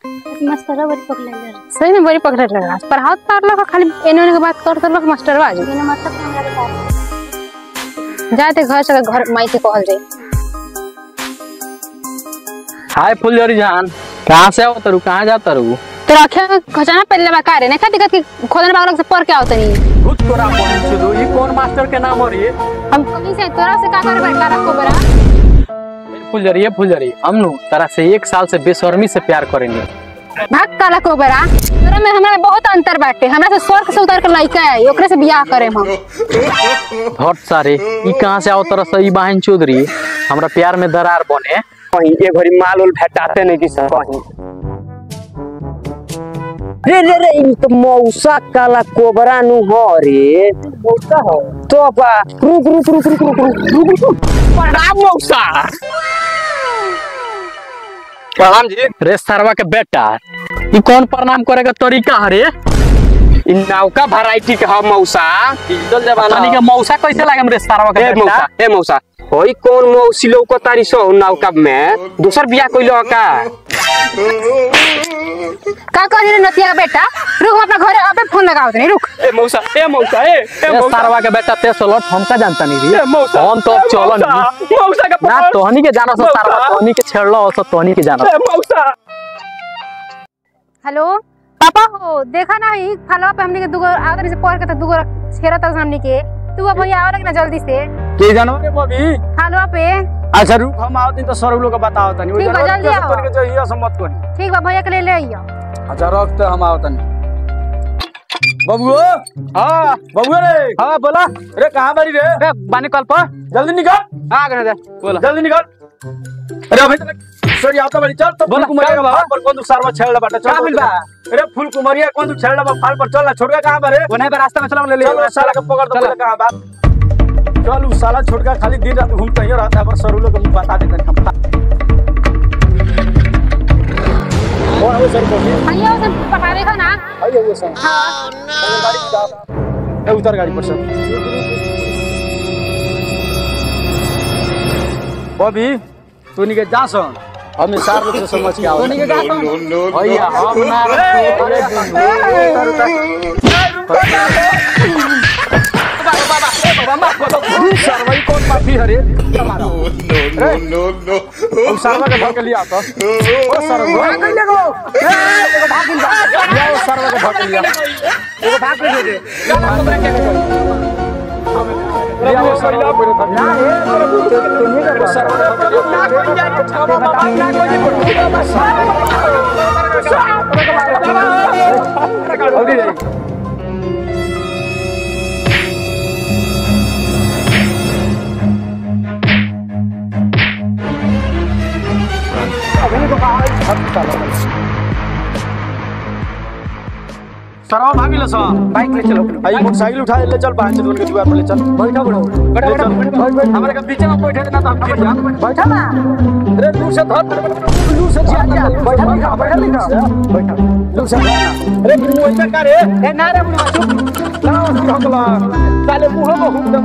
Master बड़ी पकड़ ले सही में बड़ी पकड़ लगा पर हाथ पार लगा खाली एने के बात करत लोग मास्टर बाजू बिना मतलब हमरा बता जाते घर से घर माई के कहल जाई। हाय फुलझड़ी जान, कहां से आवत रू, कहां जात रू? तेरा अखिया खजाना पहले बा का रे नहीं दिक्कत की खोदने बागल से पर के आवत नहीं कुछ तोरा बोल छुदो ई कौन मास्टर के नाम हो रे? हम कहीं से तोरा से का करे बड़का रखो बरा फुलझड़ी हमनु तारा से 1 साल से बेशर्मी से प्यार करेंगे। भाग काला को बरा तोरा में हमरा बहुत अंतर बाटे। हमरा से स्वर्ग से उतर के लइका है ओकरे से बियाह करे हम। हट सारे ई कहां से आवत रस ई बहन चौधरी हमरा प्यार में दरार बने कहीं के घड़ी माल उल भेटाते नहीं कि सब कहीं रे इ तो मौसा काला कोबरा नु हो रे। मौसा हो तो बा रुक प्रणाम मौसा। प्रणाम जी। रे सरवा के बेटा ई कौन प्रणाम करे का तरीका है रे? इ नौका वैरायटी के ह मौसा, डिजिटल जमाना तनी के मौसा कैसे लागम रे सरवा के बेटा? ए मौसा होई कौन मौसी लौका तारी सो नौका में दूसर बियाह कइलो का कह रे नतिया का बेटा? रुक अपना घरे अबे फोन लगाओ नहीं रुक। ए मौसा सरवा के बेटा ते सोलट हम का जानता नहीं रे। हम तो चलो नहीं मौसा का ना तोहनी के जानो सो सरवा तोहनी के छेड़लो सो तोहनी के जानो। मौसा हेलो पापा हो देखा ना ही फलवा पे हमनी के दुगो आदमी से पढ़ के तो दुगो छेरा तक हमनी के तू भैया आओ ना जल्दी से के जानो रे बबी फलवा पे। अच्छा रुक हम आओ दिन तो सर लोग बताओ तनी ठीक बा जल्दी आओ करके जो हिया सम्मत कोनी। ठीक बा भैया के ले ले आइयो। अच्छा रख तो हम आओ तनी बबुओ। हां बबुओ रे। हां बोला रे कहां बारी रे? ए बानी कल पर जल्दी निकल। आ गने दे बोला जल्दी निकल। अरे अभी तक सॉरी आता बारी चल तो फूल कुमारिया का पर कौन सरवा छेड़ला बाटा चल मिल बा। अरे फूल कुमारिया कौन छेड़ला बा फाल पर चल ना छोड़ के कहां बारे? ओने पे रास्ता में चला ले ले चल साला के पकड़ दो बोले कहां बा। चल उस साला छोड़ के खाली दिन रात घूमता ही रहता है पर सर लोग को बता देते हम। और वो सर को भैया उसे पकड़ा देखा ना। आइए वो सर। हां गाड़ी जा ए उतर गाड़ी पर सर। बॉबी तू निके जा सन हम सार लोग से समझ के आओ। तू निके जा सन भैया हम ना सरवाई कौन माफी हरे नो हम सरवा के भर के लिया तो ओ सरवा भाग ले गो एगो भाग ले या ओ सरवा के भर के लिया एगो भाग ले दे हमरा क्या करे या ओ सरवा पर था ना तो नहीं कर सरवा ना कोई जाए छावा बाबा ना कोई पड़ो सरवा भागी ले सा बाइक ले चलो भाई मोटरसाइकिल उठा ले चल बाहर चल के दुआर पर ले चल बैठा बैठ हमारे के पीछे में बैठे ना तो हम गिर जाएंगे। बैठा ना अरे दूर से धर दूर से जा बैठा दूर से अरे मुंह ऐसा करे ए ना रे मुंह चुप ना हकला साले मुंह में हुम दम